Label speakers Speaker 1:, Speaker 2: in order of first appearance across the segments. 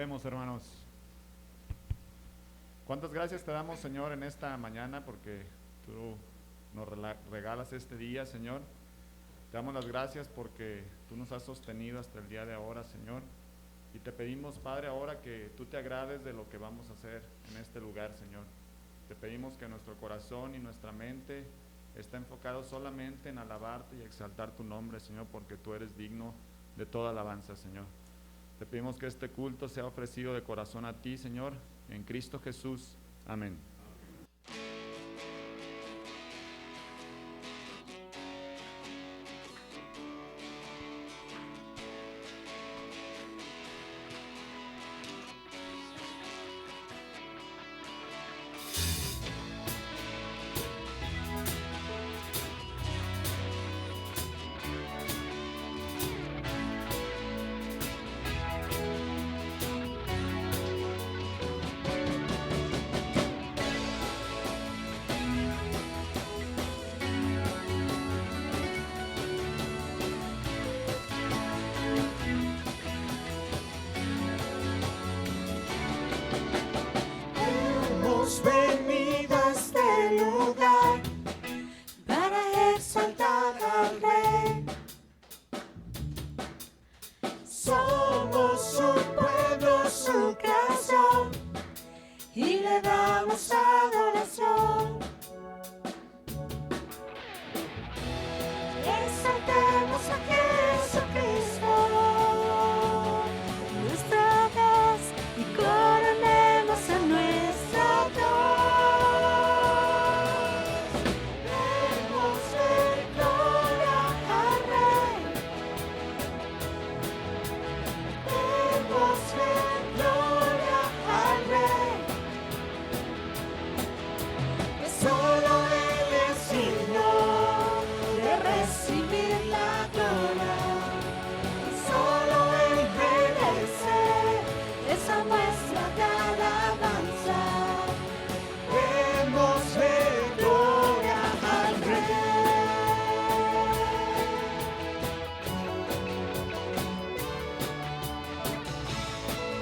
Speaker 1: Oremos, hermanos. ¿Cuántas gracias te damos, Señor, en esta mañana? Porque tú nos regalas este día, Señor. Te damos las gracias porque tú nos has sostenido hasta el día de ahora, Señor. Y te pedimos, Padre, ahora que tú te agrades de lo que vamos a hacer en este lugar, Señor. Te pedimos que nuestro corazón y nuestra mente esté enfocado solamente en alabarte y exaltar tu nombre, Señor, porque tú eres digno de toda alabanza, Señor. Te pedimos que este culto sea ofrecido de corazón a ti, Señor, en Cristo Jesús. Amén.
Speaker 2: Hemos venido a este lugar para exaltar al Rey. Somos su pueblo, su creación, y le damos adoración. Exaltemos a Jesucristo, nuestro Dios, y coronemos a nuestro Dios. Démosle gloria al Rey. Démosle gloria al Rey. Que solo Él es digno de recibir la gloria. Y solo Él merece esa muestra de alabanza. Démosle gloria al Rey.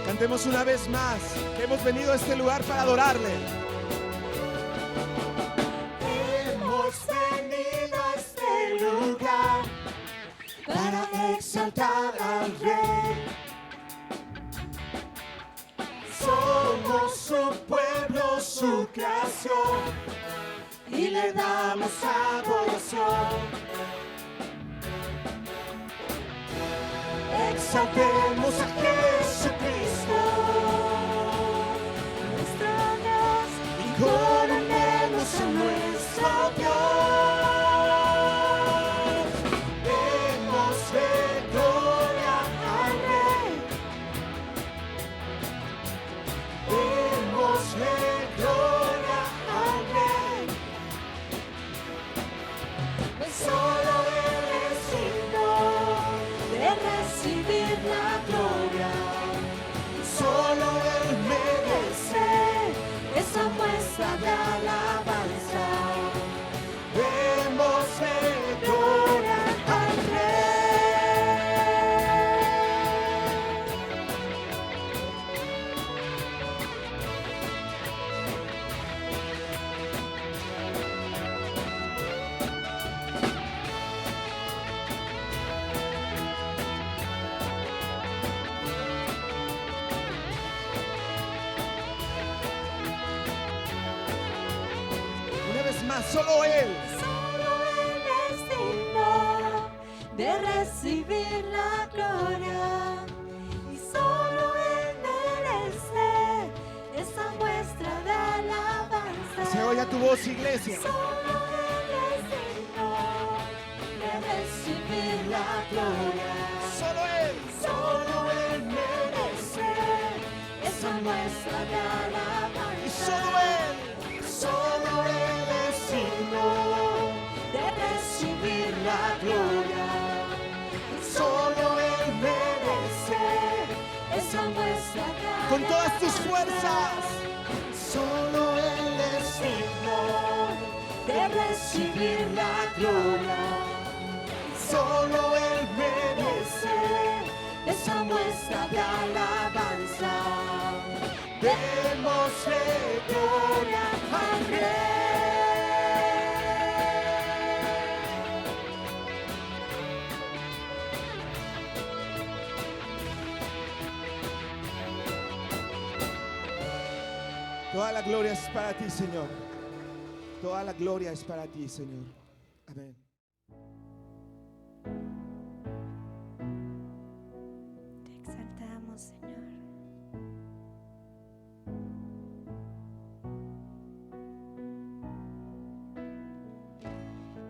Speaker 3: Cantemos una vez más que hemos venido a este lugar para adorarle.
Speaker 2: Hemos venido a este lugar para exaltar al Rey. Somos su pueblo, su creación, y le damos adoración. Exaltemos a Jesucristo, nuestro Dios, y coronemos a nuestro Dios. Démosle gloria al Rey. Démosle gloria al Rey. Pues solo Él es digno de recibir la gloria. Y solo Él merece esa muestra de alabanza. Démosle gloria al Rey.
Speaker 3: Una vez más, solo Él.
Speaker 2: Solo Él es digno de recibir la gloria. Y solo Él merece esa muestra de alabanza.
Speaker 3: Se oye tu voz, iglesia.
Speaker 2: Solo Él es digno de recibir la gloria.
Speaker 3: Solo Él.
Speaker 2: Solo Él merece esa muestra de alabanza.
Speaker 3: Y solo Él.
Speaker 2: Solo Él es digno de recibir la gloria. Y solo Él merece esa muestra de alabanza.
Speaker 3: Con todas tus fuerzas.
Speaker 2: Solo Él es digno de recibir la gloria. Solo Él merece esa muestra de alabanza. Démosle gloria al Rey.
Speaker 3: Toda la gloria es para ti, Señor. Toda la gloria es para ti, Señor. Amén.
Speaker 4: Te exaltamos, Señor.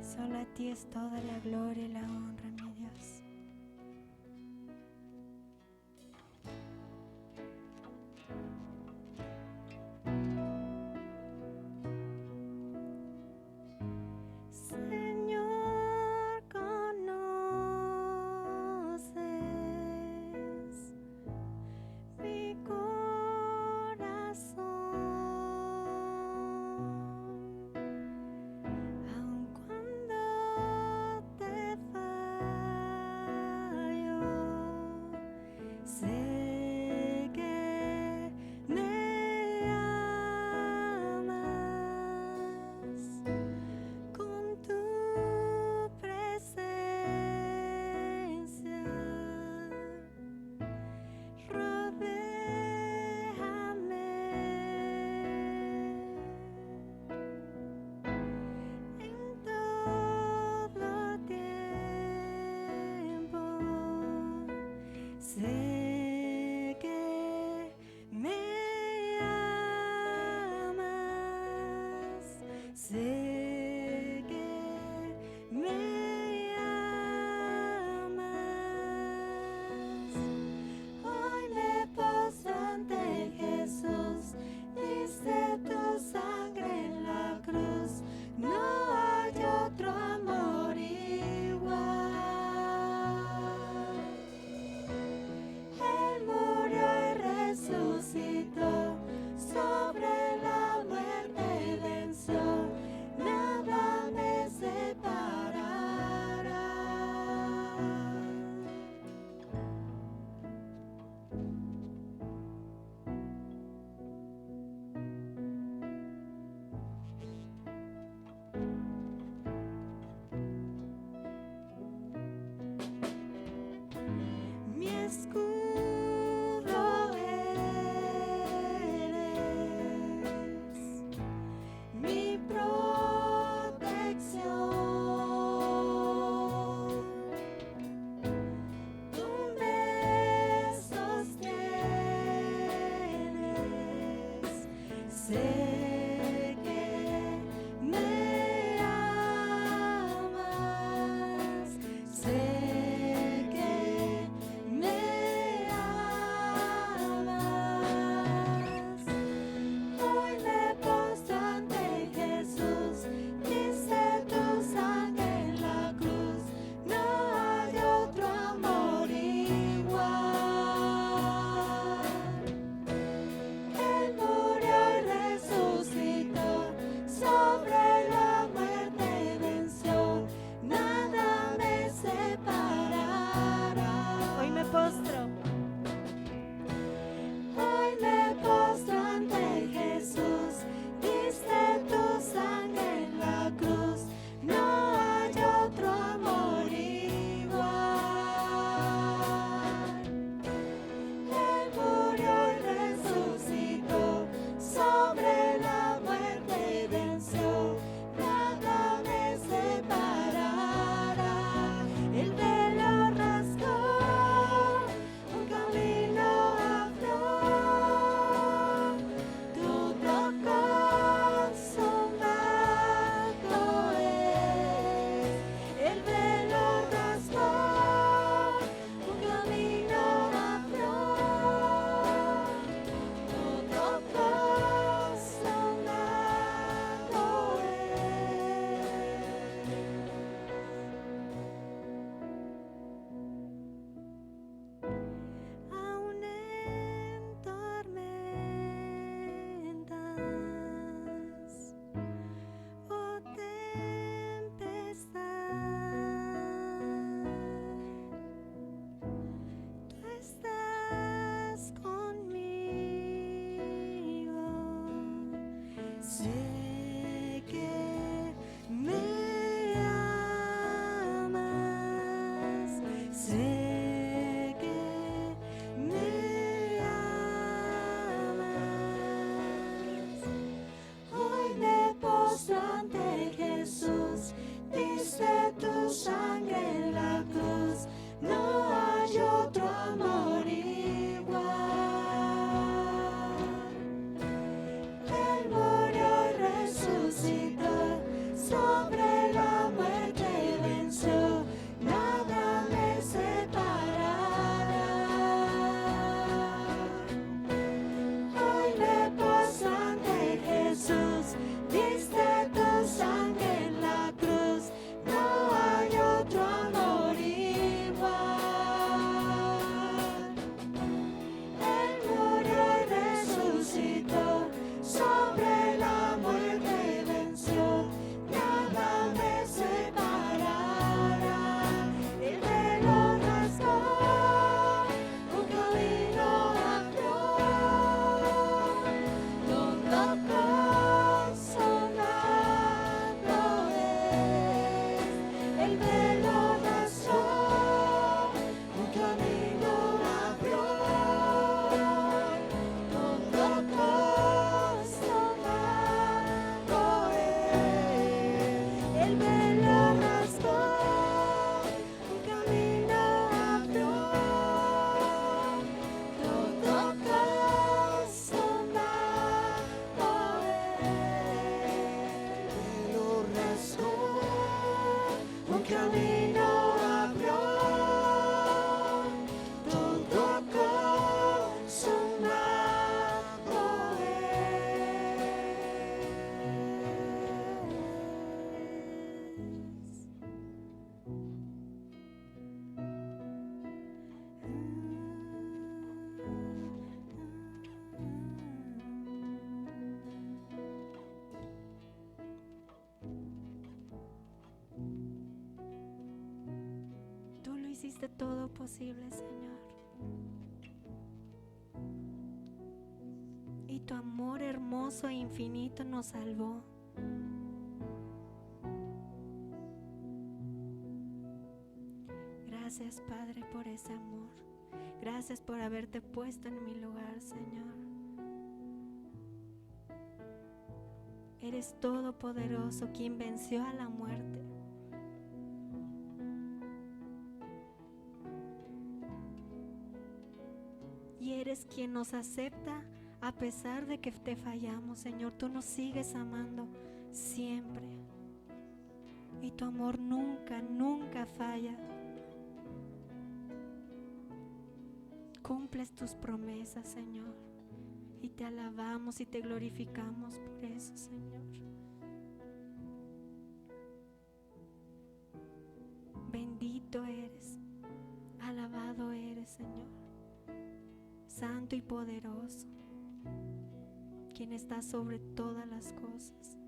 Speaker 4: Solo a ti es toda la gloria y la honra, mi Dios. Señor, conoces mi corazón, aun cuando te falta
Speaker 2: camino abrió, todo consumado
Speaker 4: Tú lo hiciste todo posible, Señor. Y tu amor hermoso e infinito nos salvó. Gracias, Padre, por ese amor. Gracias por haberte puesto en mi lugar, Señor. Eres todopoderoso, quien venció a la muerte. Y eres quien nos acepta a pesar de que te fallamos, Señor. Tú nos sigues amando siempre. Y tu amor nunca, nunca falla. Cumples tus promesas, Señor. Y te alabamos y te glorificamos por eso, Señor. Bendito eres, alabado eres, Señor. Santo y poderoso, quien está sobre todas las cosas.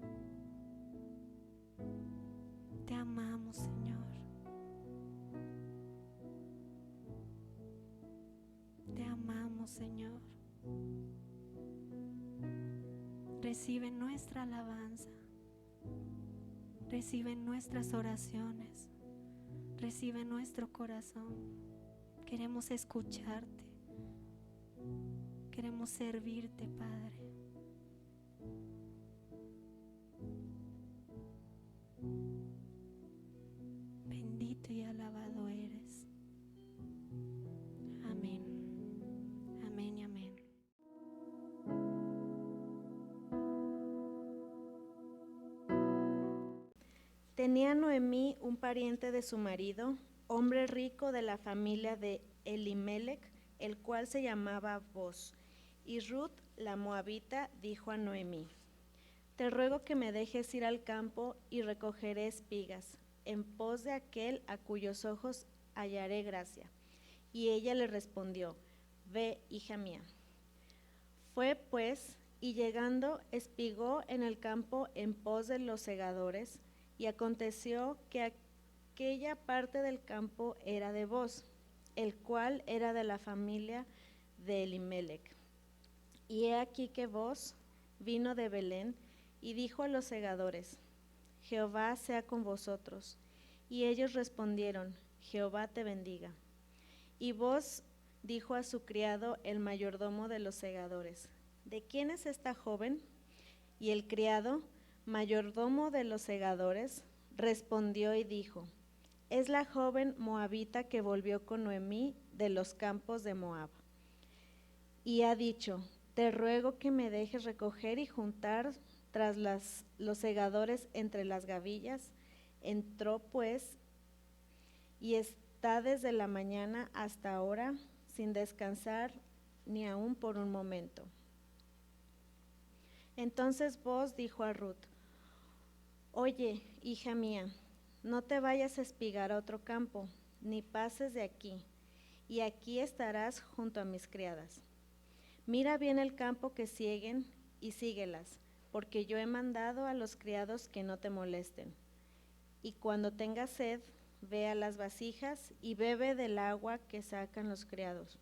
Speaker 4: Te amamos, Señor. Te amamos, Señor. Recibe nuestra alabanza. Recibe nuestras oraciones. Recibe nuestro corazón. Queremos escucharte. Queremos servirte, Padre. Bendito y alabado eres. Amén. Amén y amén.
Speaker 5: Tenía Noemí un pariente de su marido, hombre rico de la familia de Elimelec, el cual se llamaba Boz. Y Ruth, la moabita, dijo a Noemí: Te ruego que me dejes ir al campo y recogeré espigas, en pos de aquel a cuyos ojos hallaré gracia. Y ella le respondió: Ve, hija mía. Fue pues, y llegando, espigó en el campo en pos de los segadores, y aconteció que aquella parte del campo era de Boz, el cual era de la familia de Elimelec. Y he aquí que Boz vino de Belén y dijo a los segadores: Jehová sea con vosotros. Y ellos respondieron: Jehová te bendiga. Y Boz dijo a su criado, el mayordomo de los segadores: ¿De quién es esta joven? Y el criado, mayordomo de los segadores, respondió y dijo: Es la joven moabita que volvió con Noemí de los campos de Moab. Y ha dicho: Te ruego que me dejes recoger y juntar tras los segadores entre las gavillas. Entró pues y está desde la mañana hasta ahora sin descansar ni aun por un momento. Entonces Boz dijo a Ruth: Oye, hija mía, no te vayas a espigar a otro campo, ni pases de aquí, y aquí estarás junto a mis criadas. Mira bien el campo que sieguen y síguelas, porque yo he mandado a los criados que no te molesten. Y cuando tengas sed, ve a las vasijas y bebe del agua que sacan los criados.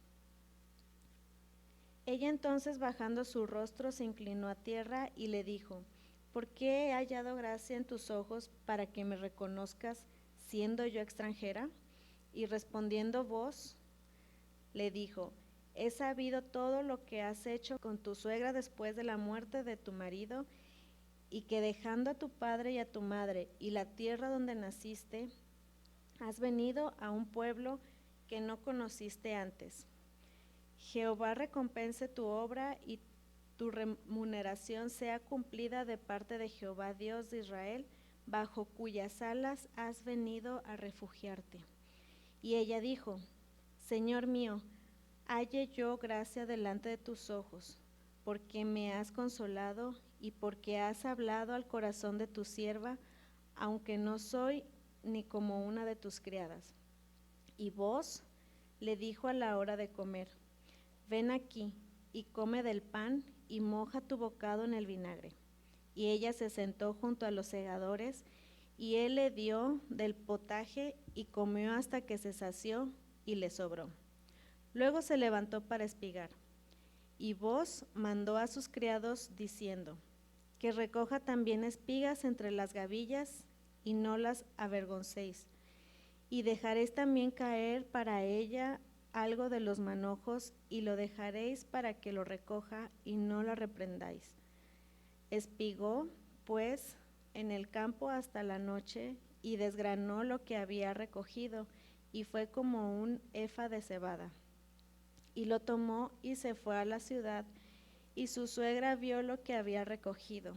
Speaker 5: Ella entonces, bajando su rostro, se inclinó a tierra y le dijo: ¿Por qué he hallado gracia en tus ojos para que me reconozcas, siendo yo extranjera? Y respondiendo Boz, le dijo: He sabido todo lo que has hecho con tu suegra después de la muerte de tu marido, y que dejando a tu padre y a tu madre y la tierra donde naciste, has venido a un pueblo que no conociste antes. Jehová recompense tu obra y tu remuneración sea cumplida de parte de Jehová Dios de Israel, bajo cuyas alas has venido a refugiarte. Y ella dijo: Señor mío, halle yo gracia delante de tus ojos, porque me has consolado y porque has hablado al corazón de tu sierva, aunque no soy ni como una de tus criadas. Y Booz le dijo a la hora de comer: Ven aquí y come del pan y moja tu bocado en el vinagre. Y ella se sentó junto a los segadores, y él le dio del potaje y comió hasta que se sació y le sobró. Luego se levantó para espigar. Y Booz mandó a sus criados diciendo: Que recoja también espigas entre las gavillas y no las avergoncéis. Y dejaréis también caer para ella algo de los manojos, y lo dejaréis para que lo recoja y no la reprendáis. Espigó, pues, en el campo hasta la noche, y desgranó lo que había recogido, y fue como un efa de cebada. Y lo tomó y se fue a la ciudad, y su suegra vio lo que había recogido.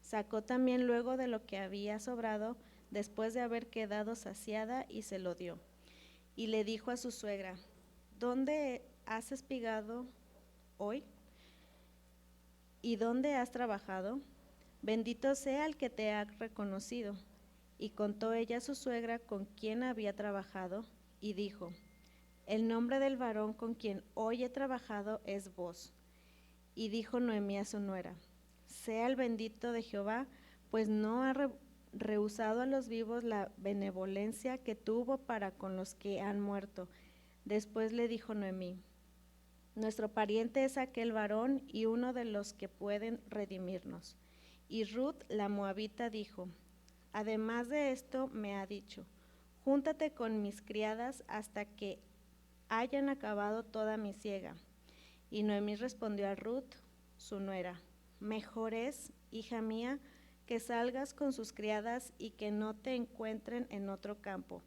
Speaker 5: Sacó también luego de lo que había sobrado, después de haber quedado saciada, y se lo dio. Y le dijo a su suegra: ¿Dónde has espigado hoy? ¿Y dónde has trabajado? Bendito sea el que te ha reconocido. Y contó ella a su suegra con quien había trabajado, y dijo: El nombre del varón con quien hoy he trabajado es Booz. Y dijo Noemí a su nuera: Sea el bendito de Jehová, pues no ha rehusado a los vivos la benevolencia que tuvo para con los que han muerto. Después le dijo Noemí: Nuestro pariente es aquel varón y uno de los que pueden redimirnos. Y Ruth la moabita dijo: Además de esto me ha dicho: Júntate con mis criadas hasta que hayan acabado toda mi siega. Y Noemí respondió a Ruth, su nuera: Mejor es, hija mía, que salgas con sus criadas y que no te encuentren en otro campo.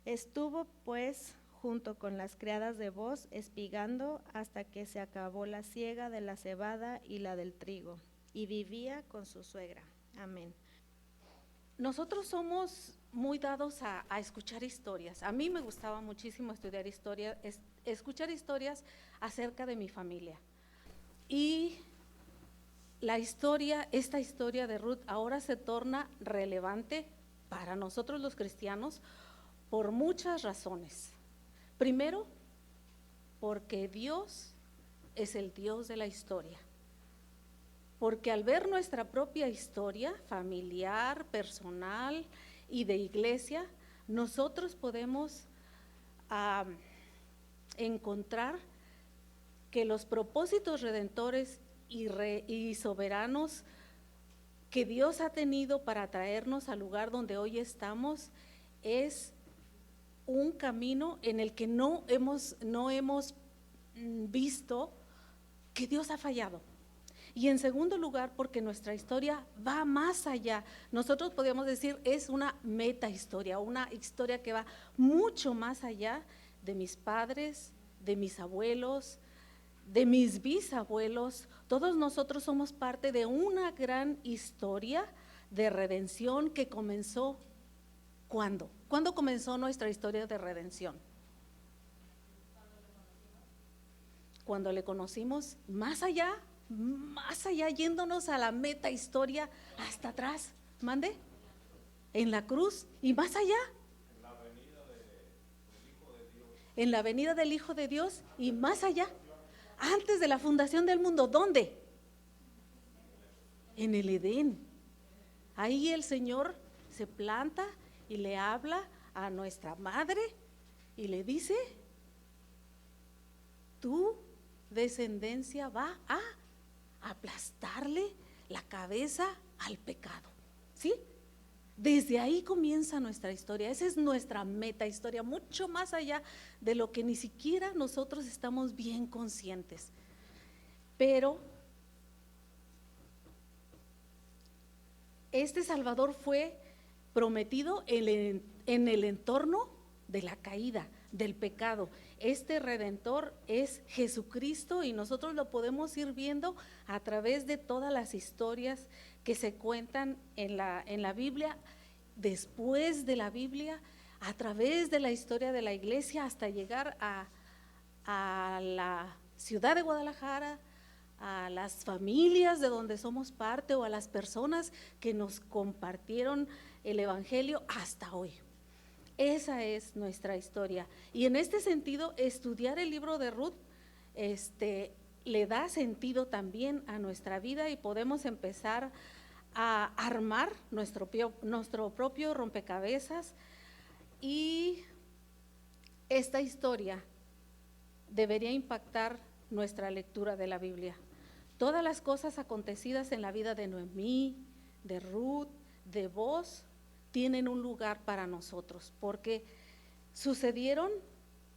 Speaker 5: Estuvo pues junto con las criadas de Booz espigando hasta que se acabó la siega de la cebada y la del trigo, y vivía con su suegra. Amén.
Speaker 6: Nosotros somos muy dados a escuchar historias. A mí me gustaba muchísimo estudiar historia, escuchar historias acerca de mi familia. Y esta historia de Ruth ahora se torna relevante para nosotros los cristianos por muchas razones. Primero, porque Dios es el Dios de la historia. Porque al ver nuestra propia historia familiar, personal y de iglesia, nosotros podemos encontrar que los propósitos redentores y soberanos que Dios ha tenido para traernos al lugar donde hoy estamos es un camino en el que no hemos visto que Dios ha fallado. Y en segundo lugar, porque nuestra historia va más allá. Nosotros podríamos decir es una meta historia, una historia que va mucho más allá de mis padres, de mis abuelos, de mis bisabuelos. Todos nosotros somos parte de una gran historia de redención que comenzó. ¿Cuándo? ¿Cuándo comenzó nuestra historia de redención? Cuando le conocimos más allá, yéndonos a la meta historia hasta atrás. ¿Mande? En la cruz y más allá. En la venida del Hijo de Dios y más allá. Antes de la fundación del mundo, ¿dónde? En el Edén. Ahí el Señor se planta y le habla a nuestra madre y le dice: tu descendencia va a aplastarle la cabeza al pecado. ¿Sí? Desde ahí comienza nuestra historia. Esa es nuestra meta historia, mucho más allá de lo que ni siquiera nosotros estamos bien conscientes. Pero este Salvador fue prometido en el entorno de la caída. del pecado. Este Redentor es Jesucristo y nosotros lo podemos ir viendo a través de todas las historias que se cuentan en la Biblia, después de la Biblia, a través de la historia de la iglesia, hasta llegar a la ciudad de Guadalajara, a las familias de donde somos parte o a las personas que nos compartieron el Evangelio hasta hoy. Esa es nuestra historia. Y en este sentido, estudiar el libro de Ruth le da sentido también a nuestra vida y podemos empezar a armar nuestro propio rompecabezas. Y esta historia debería impactar nuestra lectura de la Biblia. Todas las cosas acontecidas en la vida de Noemí, de Ruth, de Boz, tienen un lugar para nosotros, porque sucedieron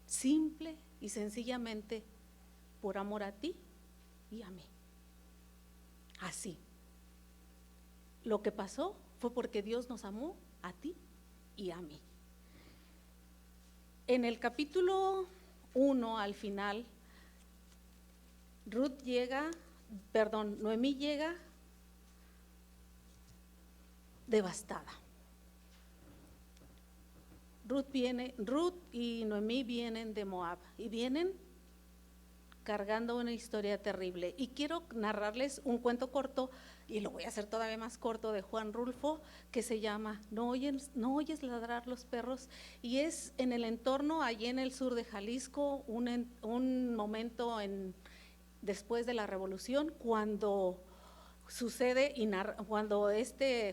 Speaker 6: simple y sencillamente por amor a ti y a mí. Así. Lo que pasó fue porque Dios nos amó a ti y a mí. En el capítulo 1, al final, Noemí llega devastada. Ruth y Noemí vienen de Moab y vienen cargando una historia terrible. Y quiero narrarles un cuento corto, y lo voy a hacer todavía más corto, de Juan Rulfo, que se llama No oyes ladrar los perros, y es en el entorno, allí en el sur de Jalisco, un momento después de la Revolución, cuando sucede cuando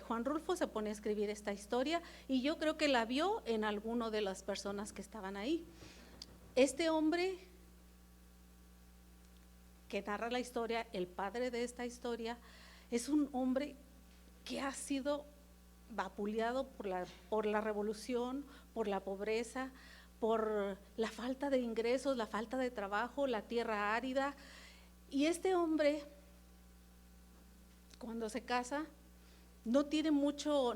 Speaker 6: Juan Rulfo se pone a escribir esta historia, y yo creo que la vio en alguno de las personas que estaban ahí. Este hombre que narra la historia, el padre de esta historia, es un hombre que ha sido vapuleado por la revolución, por la pobreza, por la falta de ingresos, la falta de trabajo, la tierra árida. Y este hombre, cuando se casa, no tiene mucho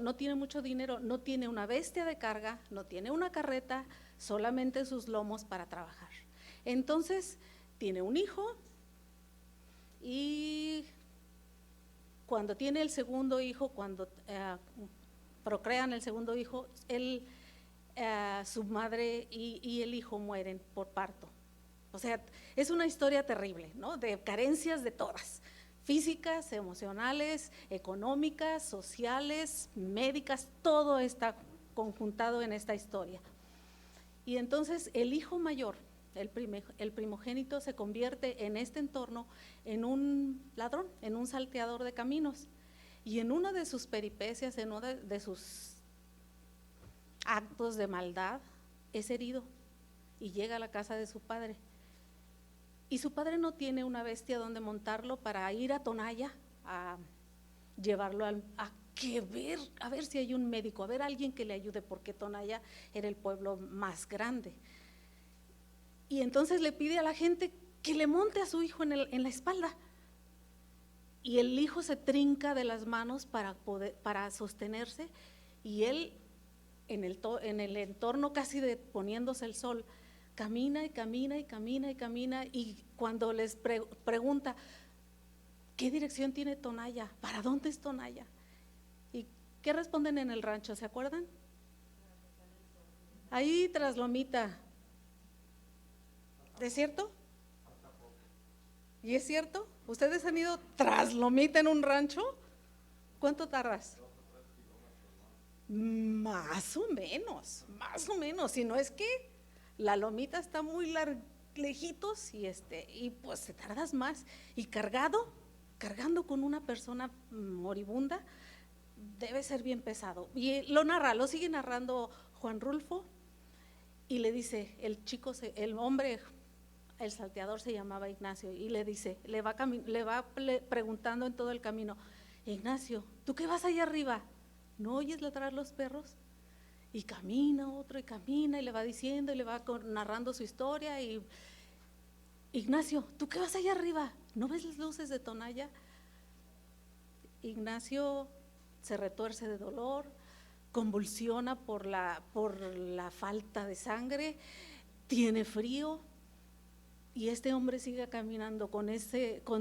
Speaker 6: dinero, no tiene una bestia de carga, no tiene una carreta, solamente sus lomos para trabajar. Entonces, tiene un hijo, y cuando tiene el segundo hijo, cuando procrean el segundo hijo, su madre y el hijo mueren por parto. O sea, es una historia terrible, ¿no? De carencias de todas, físicas, emocionales, económicas, sociales, médicas, todo está conjuntado en esta historia. Y entonces el hijo mayor, el primogénito, se convierte en este entorno en un ladrón, en un salteador de caminos. Y en una de sus peripecias, en uno de sus actos de maldad, es herido y llega a la casa de su padre. Y su padre no tiene una bestia donde montarlo para ir a Tonaya a llevarlo a ver si hay un médico, a ver alguien que le ayude, porque Tonaya era el pueblo más grande. Y entonces le pide a la gente que le monte a su hijo en la espalda. Y el hijo se trinca de las manos para sostenerse, y él en el entorno casi poniéndose el sol, camina y camina y camina y camina, y cuando les pregunta ¿qué dirección tiene Tonaya? ¿Para dónde es Tonaya? ¿Y qué responden en el rancho? ¿Se acuerdan? Ahí tras Lomita. ¿Es cierto? ¿Y es cierto? ¿Ustedes han ido tras Lomita en un rancho? ¿Cuánto tardas? Más o menos, si no es que la Lomita está muy lejitos y pues te tardas más. Y cargando con una persona moribunda, debe ser bien pesado. Y lo sigue narrando Juan Rulfo, y le dice, el hombre, el salteador se llamaba Ignacio, y le dice, le va preguntando en todo el camino: Ignacio, ¿tú qué vas allá arriba? ¿No oyes ladrar los perros? Y camina otro y camina, y le va diciendo y le va narrando su historia. Y Ignacio, ¿tú qué vas allá arriba? ¿No ves las luces de Tonaya? Ignacio se retuerce de dolor, convulsiona por la falta de sangre, tiene frío y este hombre sigue caminando con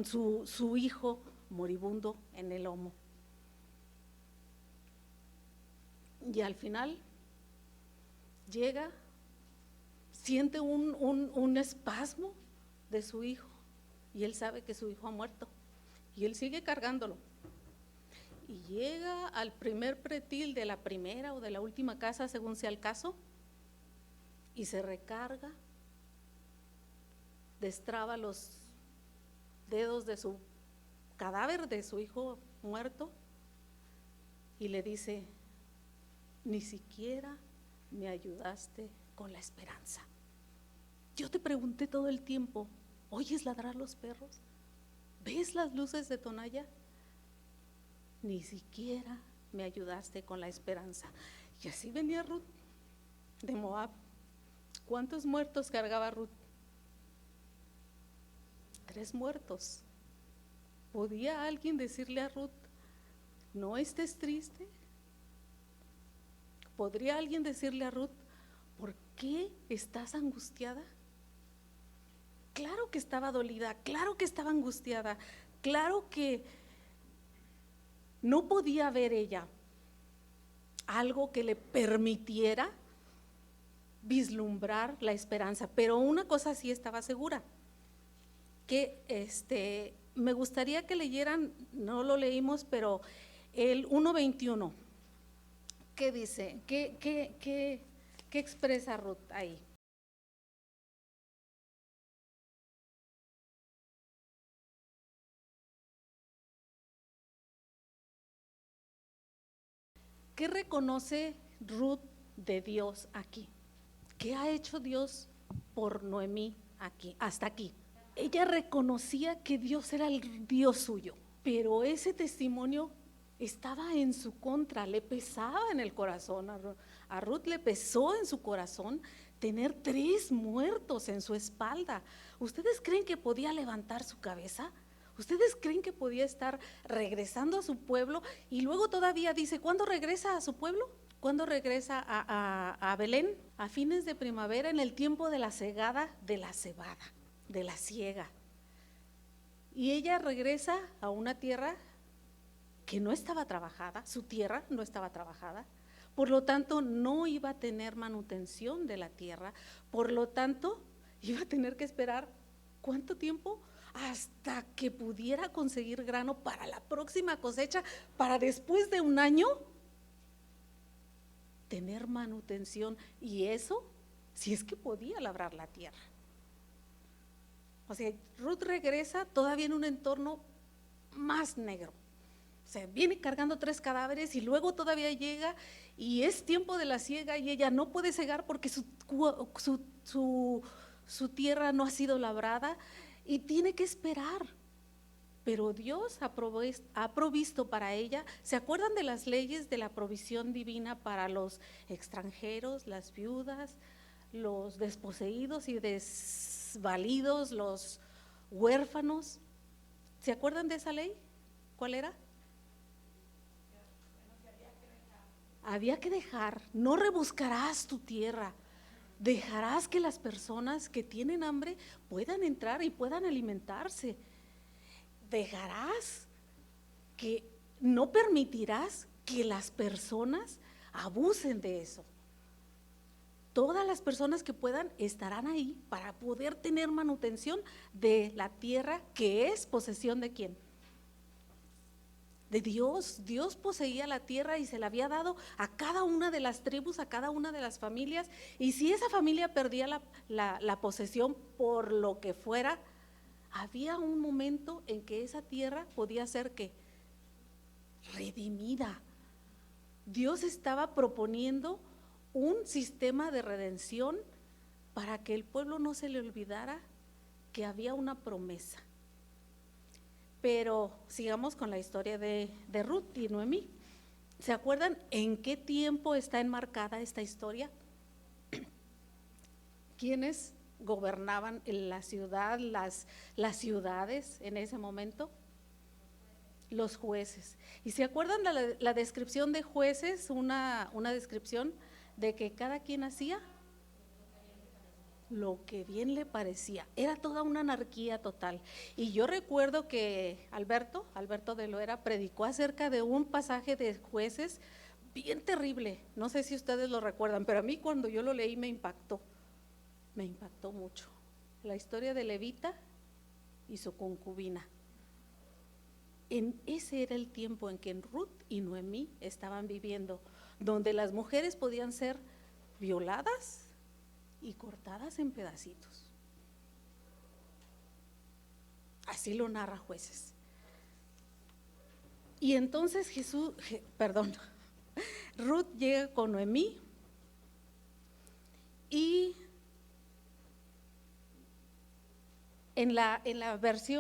Speaker 6: su hijo moribundo en el lomo. Y al final llega, siente un espasmo de su hijo y él sabe que su hijo ha muerto y él sigue cargándolo. Y llega al primer pretil de la primera o de la última casa, según sea el caso, y se recarga, destraba los dedos de su cadáver de su hijo muerto y le dice: ni siquiera me ayudaste con la esperanza. Yo te pregunté todo el tiempo, ¿oyes ladrar los perros? ¿Ves las luces de Tonaya? Ni siquiera me ayudaste con la esperanza. Y así venía Ruth de Moab. ¿Cuántos muertos cargaba Ruth? 3 muertos. ¿Podía alguien decirle a Ruth, no estés triste? ¿Podría alguien decirle a Ruth, ¿por qué estás angustiada? Claro que estaba dolida, claro que estaba angustiada, claro que no podía ver ella algo que le permitiera vislumbrar la esperanza, pero una cosa sí estaba segura, que me gustaría que leyeran, no lo leímos, pero el 1:21. ¿Qué dice? ¿Qué expresa Ruth ahí? ¿Qué reconoce Ruth de Dios aquí? ¿Qué ha hecho Dios por Noemí aquí, hasta aquí? Ella reconocía que Dios era el Dios suyo, pero ese testimonio estaba en su contra, le pesaba en el corazón. A Ruth le pesó en su corazón tener 3 muertos en su espalda. ¿Ustedes creen que podía levantar su cabeza? ¿Ustedes creen que podía estar regresando a su pueblo? Y luego todavía dice, ¿cuándo regresa a su pueblo? ¿Cuándo regresa a Belén? A fines de primavera, en el tiempo de la segada de la cebada, de la siega. Y ella regresa a una tierra que no estaba trabajada, su tierra no estaba trabajada, por lo tanto no iba a tener manutención de la tierra, por lo tanto iba a tener que esperar, ¿cuánto tiempo? Hasta que pudiera conseguir grano para la próxima cosecha, para después de 1 año tener manutención, y eso si es que podía labrar la tierra. O sea, Ruth regresa todavía en un entorno más negro. O sea, viene cargando 3 cadáveres y luego todavía llega y es tiempo de la siega y ella no puede cegar porque su tierra no ha sido labrada y tiene que esperar. Pero Dios ha provisto para ella. ¿Se acuerdan de las leyes de la provisión divina para los extranjeros, las viudas, los desposeídos y desvalidos, los huérfanos? ¿Se acuerdan de esa ley? ¿Cuál era? Había que dejar, no rebuscarás tu tierra, dejarás que las personas que tienen hambre puedan entrar y puedan alimentarse. Dejarás que no permitirás que las personas abusen de eso. Todas las personas que puedan estarán ahí para poder tener manutención de la tierra que es posesión ¿de quién? De Dios. Dios poseía la tierra y se la había dado a cada una de las tribus, a cada una de las familias, y si esa familia perdía la posesión por lo que fuera, había un momento en que esa tierra podía ser ¿qué? Redimida. Dios estaba proponiendo un sistema de redención para que el pueblo no se le olvidara que había una promesa. Pero sigamos con la historia de Ruth y Noemí. ¿Se acuerdan en qué tiempo está enmarcada esta historia? ¿Quiénes gobernaban la ciudad, las ciudades en ese momento? Los jueces. ¿Y se acuerdan la descripción de jueces? Una descripción de que cada quien hacía lo que bien le parecía. Era toda una anarquía total. Y yo recuerdo que Alberto de Loera predicó acerca de un pasaje de Jueces bien terrible. No sé si ustedes lo recuerdan, pero a mí cuando yo lo leí me impactó mucho. La historia de Levita y su concubina. Ese era el tiempo en que Ruth y Noemí estaban viviendo, donde las mujeres podían ser violadas y cortadas en pedacitos. Así lo narra Jueces. Y entonces Ruth llega con Noemí y en la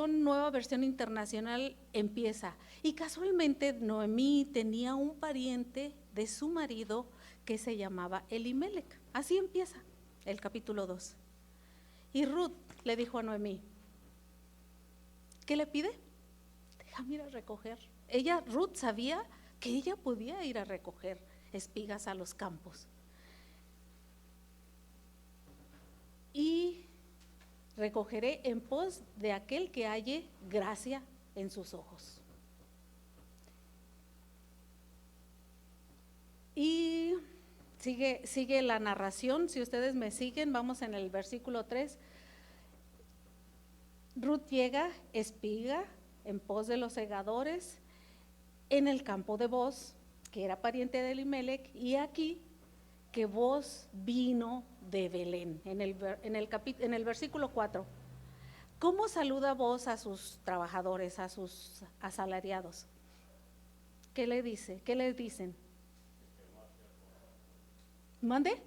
Speaker 6: nueva versión internacional empieza, y casualmente Noemí tenía un pariente de su marido que se llamaba Elimelec. Así empieza el capítulo 2. Y Ruth le dijo a Noemí, ¿qué le pide? Déjame ir a recoger. Ruth sabía que ella podía ir a recoger espigas a los campos. Y recogeré en pos de aquel que halle gracia en sus ojos. Y sigue la narración, si ustedes me siguen, vamos en el versículo 3. Ruth llega, espiga en pos de los segadores en el campo de Booz, que era pariente de Elimelec, y aquí que Booz vino de Belén, en el versículo 4. ¿Cómo saluda Booz a sus trabajadores, a sus asalariados? ¿Qué le dice? ¿Qué les dicen? ¿Mande?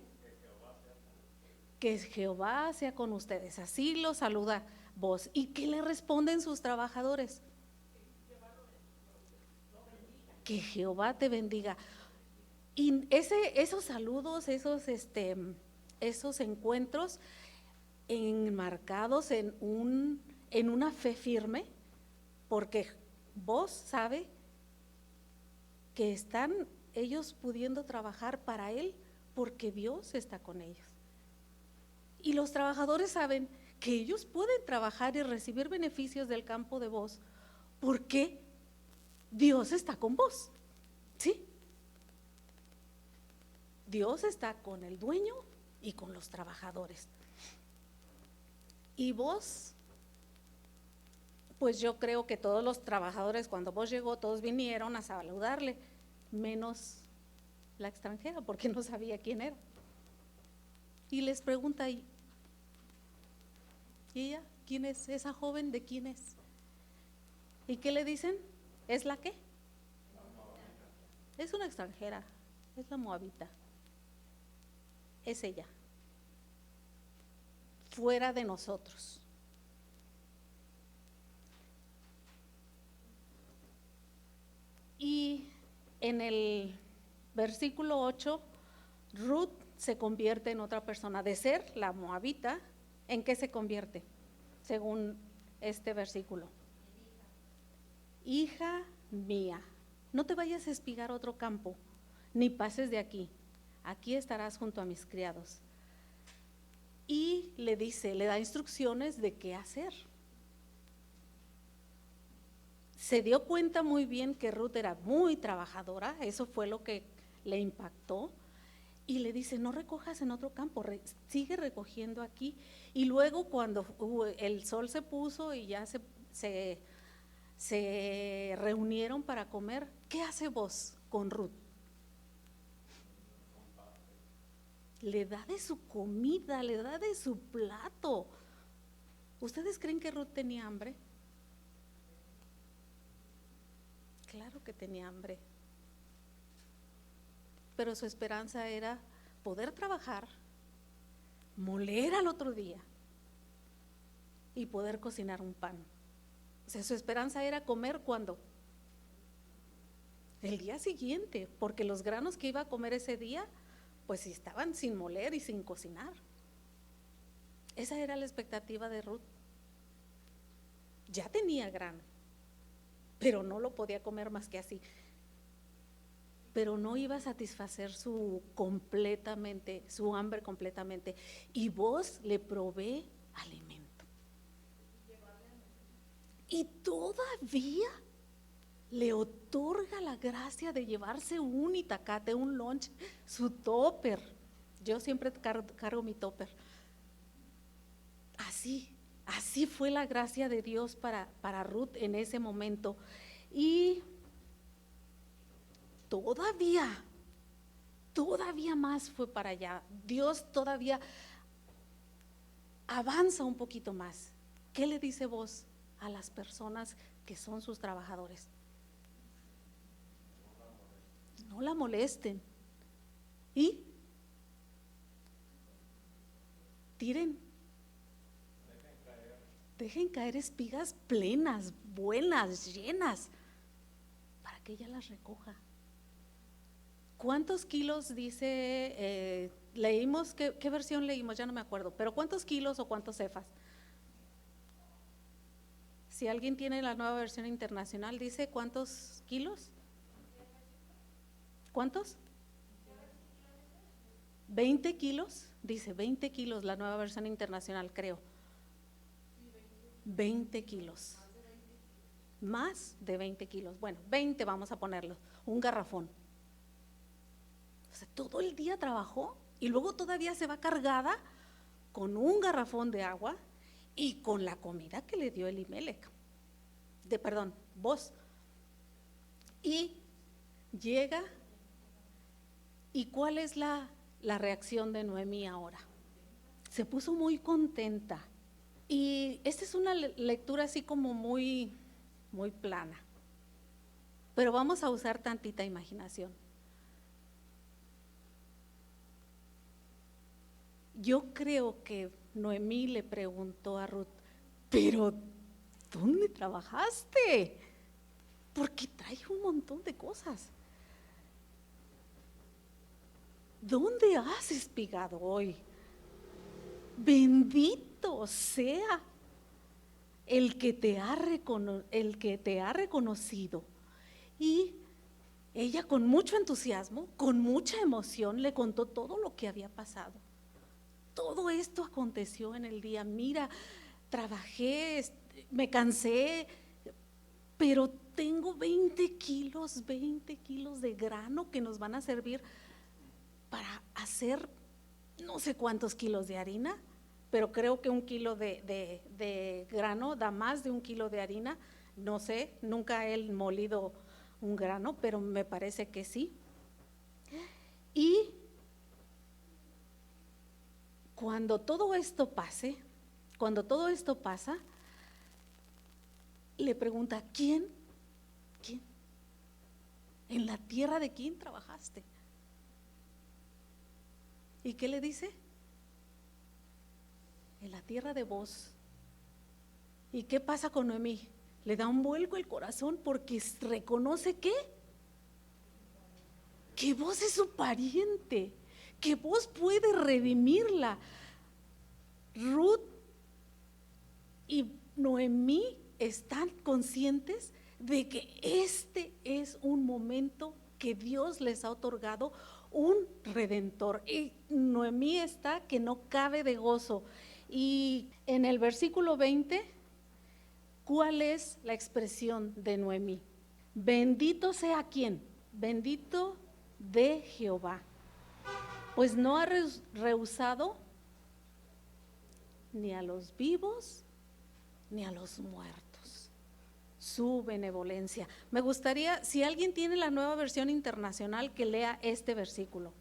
Speaker 6: Que Jehová sea con ustedes. Así lo saluda Booz. ¿Y qué le responden sus trabajadores? Que Jehová te bendiga. Y esos saludos, esos encuentros enmarcados en una fe firme, porque Booz sabe que están ellos pudiendo trabajar para él porque Dios está con ellos. Y los trabajadores saben que ellos pueden trabajar y recibir beneficios del campo de Booz porque Dios está con vos, ¿sí? Dios está con el dueño y con los trabajadores. Y Booz, pues yo creo que todos los trabajadores, cuando Booz llegó, todos vinieron a saludarle, menos la extranjera, porque no sabía quién era. Y les pregunta, ¿y ella? ¿Quién es esa joven? ¿De quién es? ¿Y qué le dicen? ¿Es la qué? Es una extranjera, es la moabita. Es ella. Fuera de nosotros. Y en el versículo 8, Ruth se convierte en otra persona. De ser la moabita, ¿en qué se convierte? Según este versículo. Hija mía, no te vayas a espigar otro campo, ni pases de aquí. Aquí estarás junto a mis criados. Y le da instrucciones de qué hacer. Se dio cuenta muy bien que Ruth era muy trabajadora, eso fue lo que le impactó. Y le dice, no recojas en otro campo, sigue recogiendo aquí. Y luego cuando el sol se puso y ya se reunieron para comer, ¿qué hace Booz con Ruth? Le da de su comida, le da de su plato. ¿Ustedes creen que Ruth tenía hambre? Claro que tenía hambre. Pero su esperanza era poder trabajar, moler al otro día y poder cocinar un pan. O sea, su esperanza era comer ¿cuándo? El día siguiente, porque los granos que iba a comer ese día, pues estaban sin moler y sin cocinar. Esa era la expectativa de Ruth. Ya tenía grano, pero no lo podía comer más que así. pero no iba a satisfacer su hambre completamente. Y Booz le provee alimento. Y todavía le otorga la gracia de llevarse un itacate, un lunch, su topper. Yo siempre cargo mi topper. Así fue la gracia de Dios para Ruth en ese momento. Y todavía más fue para allá. Dios todavía avanza un poquito más. ¿Qué le dice Booz a las personas que son sus trabajadores? No la molesten. Y dejen caer espigas plenas, buenas, llenas, para que ella las recoja. ¿Cuántos kilos dice, leímos, qué versión leímos? Ya no me acuerdo, pero ¿cuántos kilos o cuántos cefas? Si alguien tiene la nueva versión internacional, dice ¿cuántos kilos? ¿Cuántos? 20 kilos, dice 20 kilos la nueva versión internacional, creo. 20 kilos. Más de 20 kilos. Bueno, 20 vamos a ponerlo, un garrafón. O sea, todo el día trabajó y luego todavía se va cargada con un garrafón de agua y con la comida que le dio Elimelec, Booz. Y llega, ¿y cuál es la reacción de Noemí ahora? Se puso muy contenta. Y esta es una lectura así como muy plana, pero vamos a usar tantita imaginación. Yo creo que Noemí le preguntó a Ruth, pero ¿dónde trabajaste? Porque trae un montón de cosas. ¿Dónde has espigado hoy? Bendito sea el que te ha reconocido. Y ella con mucho entusiasmo, con mucha emoción, le contó todo lo que había pasado. Todo esto aconteció en el día. Mira, trabajé, me cansé, pero tengo 20 kilos de grano que nos van a servir para hacer no sé cuántos kilos de harina, pero creo que 1 kilo de grano da más de 1 kilo de harina. No sé, nunca he molido un grano, pero me parece que sí. Y cuando todo esto pasa, le pregunta, ¿quién? ¿En la tierra de quién trabajaste? ¿Y qué le dice? En la tierra de Booz. ¿Y qué pasa con Noemí? Le da un vuelco el corazón porque reconoce que Booz es su pariente, que Booz puede redimirla. Ruth y Noemí están conscientes de que este es un momento que Dios les ha otorgado, un redentor. Y Noemí está que no cabe de gozo. Y en el versículo 20, ¿cuál es la expresión de Noemí? Bendito sea ¿quién? Bendito de Jehová, pues no ha rehusado ni a los vivos ni a los muertos su benevolencia. Me gustaría, si alguien tiene la nueva versión internacional, que lea este versículo.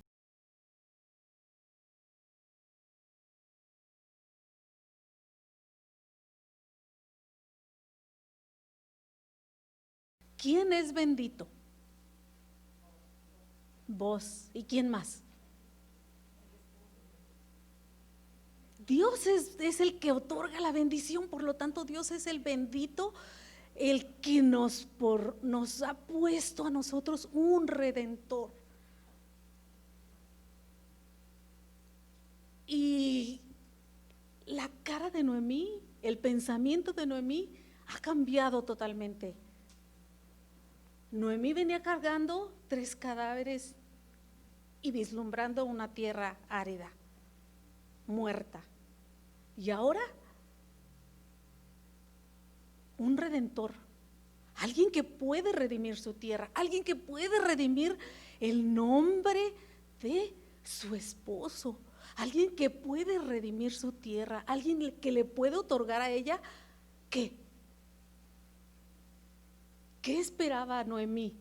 Speaker 6: ¿Quién es bendito? Vos. ¿Y quién más? Dios es el que otorga la bendición, por lo tanto Dios es el bendito, el que nos ha puesto a nosotros un redentor. Y la cara de Noemí, el pensamiento de Noemí ha cambiado totalmente. Noemí venía cargando 3 cadáveres y vislumbrando una tierra árida, muerta. Y ahora, un redentor, alguien que puede redimir su tierra, alguien que puede redimir el nombre de su esposo, alguien que puede redimir su tierra, alguien que le puede otorgar a ella, ¿qué? ¿Qué esperaba Noemí?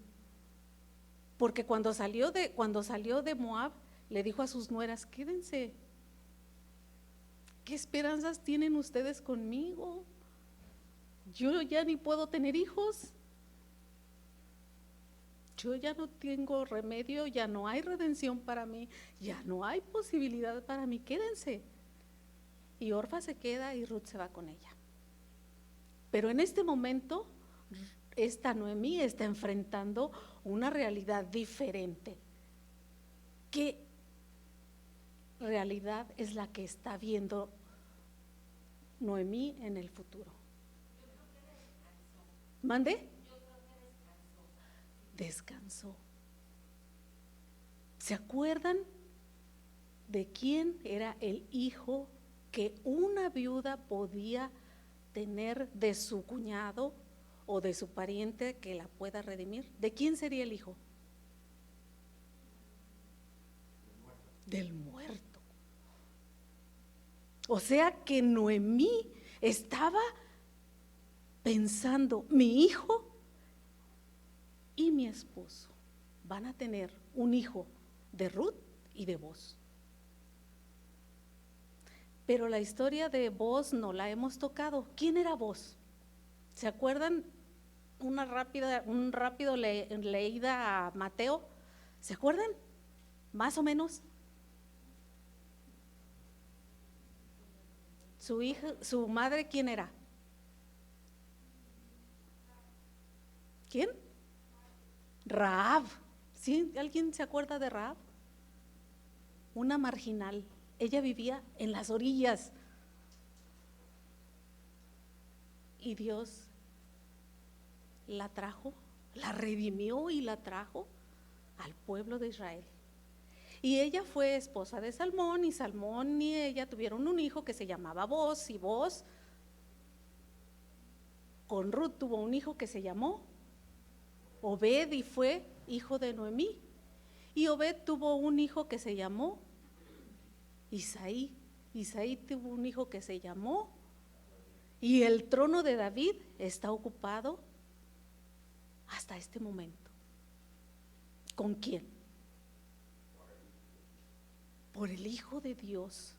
Speaker 6: Porque cuando salió de Moab, le dijo a sus nueras: quédense. ¿Qué esperanzas tienen ustedes conmigo? Yo ya ni puedo tener hijos. Yo ya no tengo remedio, ya no hay redención para mí, ya no hay posibilidad para mí, quédense. Y Orfa se queda y Ruth se va con ella. Pero en este momento, esta Noemí está enfrentando una realidad diferente. ¿Qué realidad es la que está viendo Noemí en el futuro? ¿Mande? Descansó. ¿Se acuerdan de quién era el hijo que una viuda podía tener de su cuñado o de su pariente que la pueda redimir? ¿De quién sería el hijo? Del muerto. O sea que Noemí estaba pensando: mi hijo y mi esposo van a tener un hijo de Ruth y de Boz. Pero la historia de Boz no la hemos tocado. ¿Quién era Boz? ¿Se acuerdan? Un rápido leída a Mateo. ¿Se acuerdan? Más o menos. Su hija, su madre, ¿quién era? ¿Quién? Rahab. ¿Sí? ¿Alguien se acuerda de Rahab? Una marginal. Ella vivía en las orillas. Y Dios la trajo, la redimió y la trajo al pueblo de Israel. Y ella fue esposa de Salmón, y Salmón y ella tuvieron un hijo que se llamaba Boz, y Boz con Ruth tuvo un hijo que se llamó Obed, y fue hijo de Noemí. Y Obed tuvo un hijo que se llamó Isaí. Isaí tuvo un hijo que se llamó, y el trono de David está ocupado hasta este momento. ¿Con quién? Por el Hijo de Dios.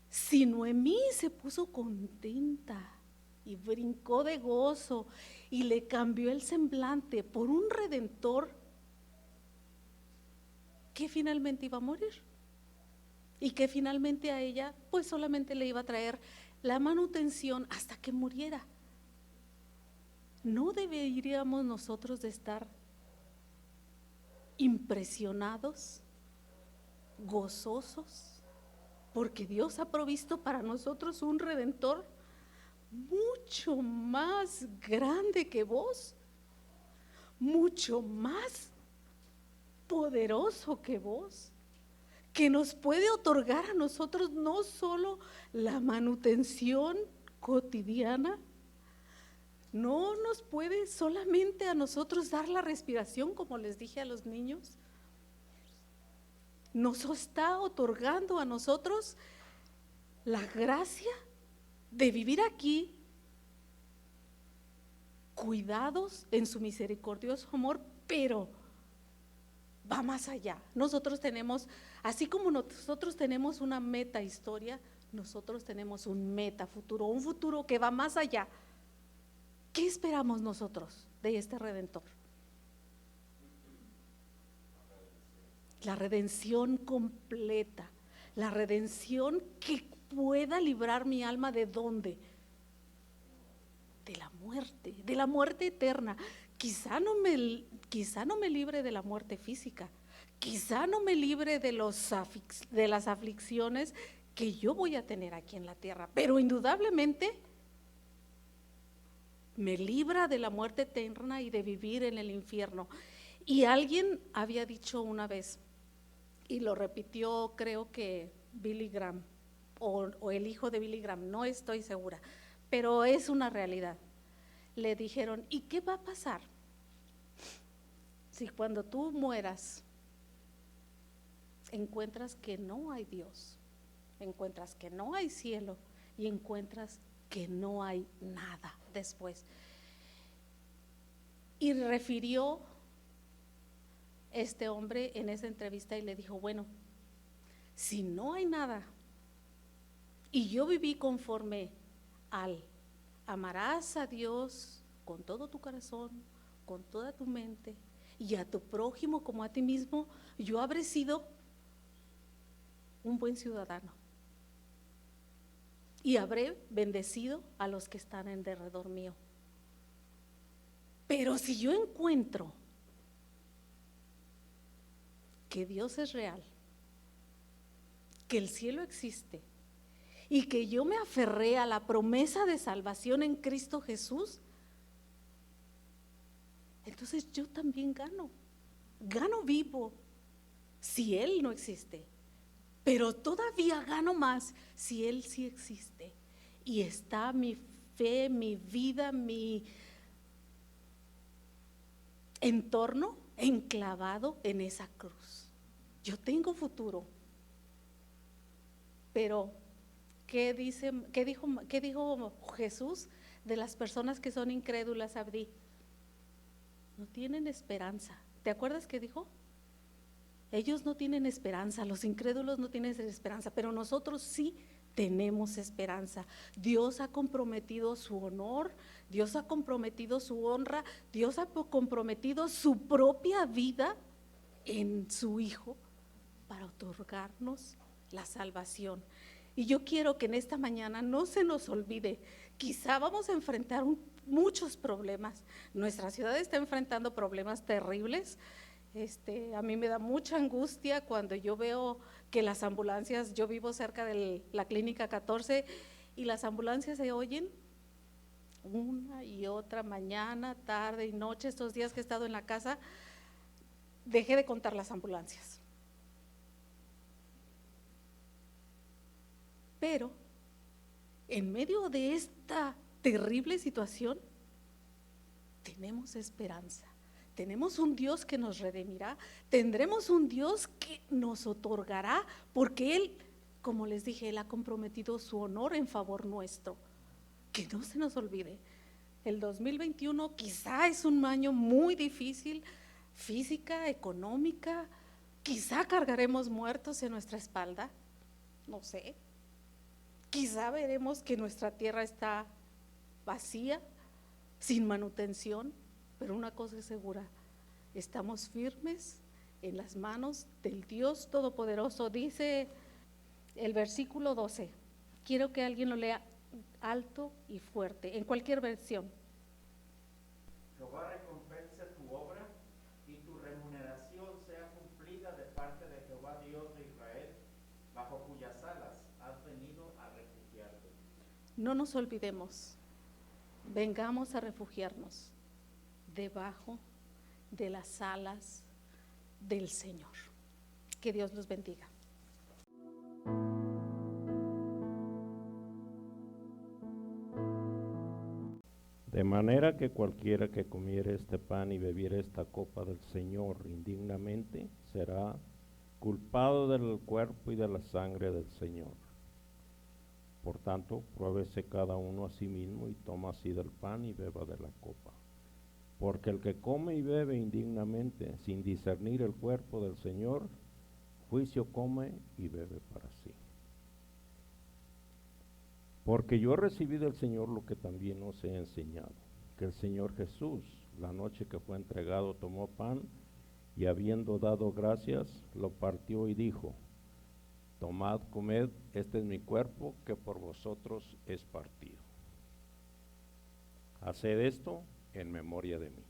Speaker 6: Si Noemí se puso contenta y brincó de gozo y le cambió el semblante por un redentor que finalmente iba a morir y que finalmente a ella pues solamente le iba a traer la manutención hasta que muriera, ¿no deberíamos nosotros de estar impresionados, gozosos, porque Dios ha provisto para nosotros un redentor mucho más grande que vos, mucho más poderoso que vos, que nos puede otorgar a nosotros no solo la manutención cotidiana, no nos puede solamente a nosotros dar la respiración, como les dije a los niños, nos está otorgando a nosotros la gracia de vivir aquí cuidados en su misericordioso amor, pero va más allá. Nosotros tenemos, así como nosotros tenemos una meta historia, nosotros tenemos un meta futuro, un futuro que va más allá. ¿Qué esperamos nosotros de este Redentor? La redención completa, la redención que pueda librar mi alma ¿de dónde? De la muerte eterna. Quizá no me libre de la muerte física, quizá no me libre de las aflicciones que yo voy a tener aquí en la tierra, pero indudablemente me libra de la muerte eterna y de vivir en el infierno. Y alguien había dicho una vez, y lo repitió creo que Billy Graham, o el hijo de Billy Graham, no estoy segura, pero es una realidad. Le dijeron, ¿y qué va a pasar si cuando tú mueras encuentras que no hay Dios, encuentras que no hay cielo y encuentras que no hay nada después? Y refirió este hombre en esa entrevista y le dijo, bueno, si no hay nada y yo viví conforme al amarás a Dios con todo tu corazón, con toda tu mente y a tu prójimo como a ti mismo, yo habré sido un buen ciudadano y habré bendecido a los que están en derredor mío. Pero si yo encuentro que Dios es real, que el cielo existe y que yo me aferré a la promesa de salvación en Cristo Jesús, entonces yo también gano vivo si Él no existe, pero todavía gano más si Él sí existe y está mi fe, mi vida, mi entorno enclavado en esa cruz. Yo tengo futuro. Pero ¿qué dijo Jesús de las personas que son incrédulas, Abdi? No tienen esperanza. ¿Te acuerdas qué dijo? Ellos no tienen esperanza, los incrédulos no tienen esperanza, pero nosotros sí tenemos esperanza. Dios ha comprometido su honor, Dios ha comprometido su honra, Dios ha comprometido su propia vida en su Hijo para otorgarnos la salvación. Y yo quiero que en esta mañana no se nos olvide, quizá vamos a enfrentar muchos problemas. Nuestra ciudad está enfrentando problemas terribles. A mí me da mucha angustia cuando yo veo que las ambulancias, yo vivo cerca de la Clínica 14 y las ambulancias se oyen una y otra, mañana, tarde y noche. Estos días que he estado en la casa, dejé de contar las ambulancias. Pero en medio de esta terrible situación, tenemos esperanza. Tenemos un Dios que nos redimirá, tendremos un Dios que nos otorgará, porque Él, como les dije, Él ha comprometido su honor en favor nuestro. Que no se nos olvide, el 2021 quizá es un año muy difícil, física, económica, quizá cargaremos muertos en nuestra espalda, no sé. Quizá veremos que nuestra tierra está vacía, sin manutención, pero una cosa es segura, estamos firmes en las manos del Dios Todopoderoso. Dice el versículo 12, quiero que alguien lo lea alto y fuerte, en cualquier versión.
Speaker 7: Jehová recompense tu obra y tu remuneración sea cumplida de parte de Jehová Dios de Israel, bajo cuyas alas has venido a refugiarte.
Speaker 6: No nos olvidemos, vengamos a refugiarnos debajo de las alas del Señor. Que Dios los bendiga.
Speaker 8: De manera que cualquiera que comiere este pan y bebiere esta copa del Señor indignamente será culpado del cuerpo y de la sangre del Señor. Por tanto, pruébese cada uno a sí mismo y toma así del pan y beba de la copa. Porque el que come y bebe indignamente, sin discernir el cuerpo del Señor, juicio come y bebe para sí. Porque yo recibí del Señor lo que también os he enseñado, que el Señor Jesús, la noche que fue entregado, tomó pan y habiendo dado gracias, lo partió y dijo: tomad, comed, este es mi cuerpo que por vosotros es partido. Haced esto en memoria de mí.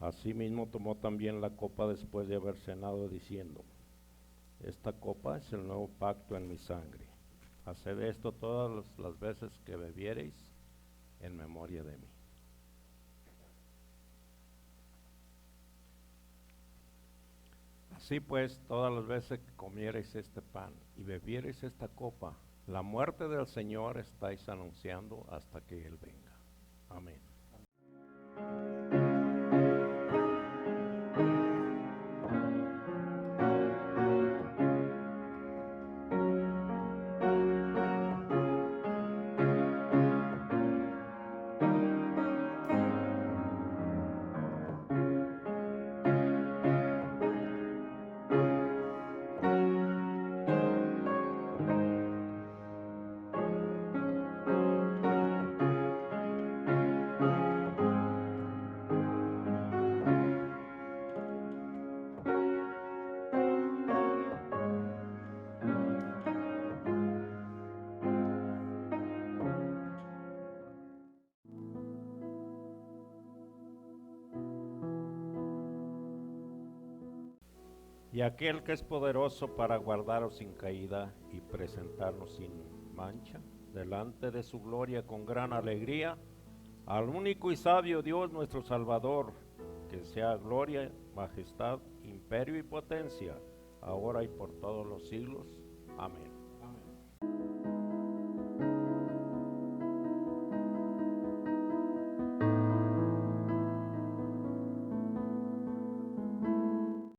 Speaker 8: Asimismo tomó también la copa después de haber cenado, diciendo: esta copa es el nuevo pacto en mi sangre. Haced esto todas las veces que bebiereis en memoria de mí. Así pues, todas las veces que comiereis este pan y bebiereis esta copa, la muerte del Señor estáis anunciando hasta que Él venga. Amén. Y aquel que es poderoso para guardaros sin caída y presentarnos sin mancha delante de su gloria con gran alegría, al único y sabio Dios nuestro Salvador, que sea gloria, majestad, imperio y potencia, ahora y por todos los siglos. Amén.